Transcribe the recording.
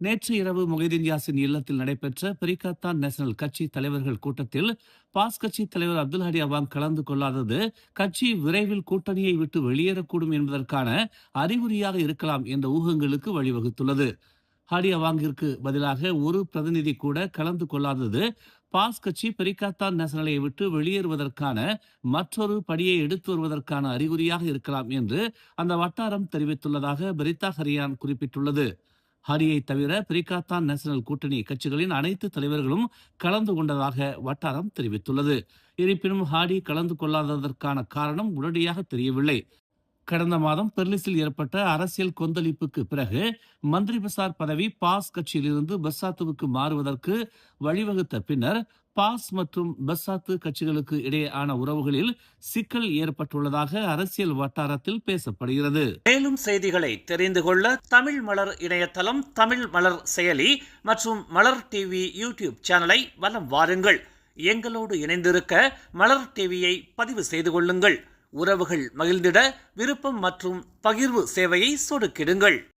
நேற்று இரவு மொஹிதீன் யாசின் இல்லத்தில் நடைபெற்ற பெரிகாத்தான் நேஷனல் கட்சி தலைவர்கள் கூட்டத்தில் பாஸ் கட்சி தலைவர் அப்துல் ஹடி அவாங் கலந்து கொள்ளாதது கட்சி விரைவில் கூட்டணியை விட்டு வெளியேறக்கூடும் என்பதற்கான அறிகுறியாக இருக்கலாம் என்ற ஊகங்களுக்கு வழிவகுத்துள்ளது. ஹடி அவாங்கிற்கு பதிலாக ஒரு பிரதிநிதி கூட கலந்து கொள்ளாதது பாஸ் கட்சி பெரிகாத்தான் நேஷனலை விட்டு வெளியேறுவதற்கான மற்றொரு படியை எடுத்து வருவதற்கான அறிகுறியாக இருக்கலாம் என்று அந்த வட்டாரம் தெரிவித்துள்ளதாக பெரிதா ஹரியான் குறிப்பிட்டுள்ளது. ஹரியை தவிர பிரிகாத்தான் நேஷனல் கூட்டணி கட்சிகளின் அனைத்து தலைவர்களும் கலந்து கொண்டதாக வட்டாரம் தெரிவித்துள்ளது. இருப்பினும் ஹாடி கலந்து கொள்ளாததற்கான காரணம் உடனடியாக தெரியவில்லை. கடந்த மாதம் பெர்லிஸில் ஏற்பட்ட அரசியல் கொந்தளிப்புக்கு பிறகு மந்திரி பசார் பதவி பாஸ் கட்சியிலிருந்து பசாத்துவுக்கு மாறுவதற்கு வழிவகுத்த பின்னர் பாஸ் மற்றும் பசாத்து கட்சிகளுக்கு இடையேயான உறவுகளில் சிக்கல் ஏற்பட்டுள்ளதாக அரசியல் வட்டாரத்தில் பேசப்படுகிறது. மேலும் செய்திகளை தெரிந்து கொள்ள தமிழ் மலர் இணையதளம், தமிழ் மலர் செயலி மற்றும் மலர் டிவி யூடியூப் சேனலை வலம் வாருங்கள். எங்களோடு இணைந்திருக்க மலர் டிவியை பதிவு செய்து கொள்ளுங்கள். உறவுகள் மகிழ்ந்திட விருப்பம் மற்றும் பகிர்வு சேவையை சொடுக்கிடுங்கள்.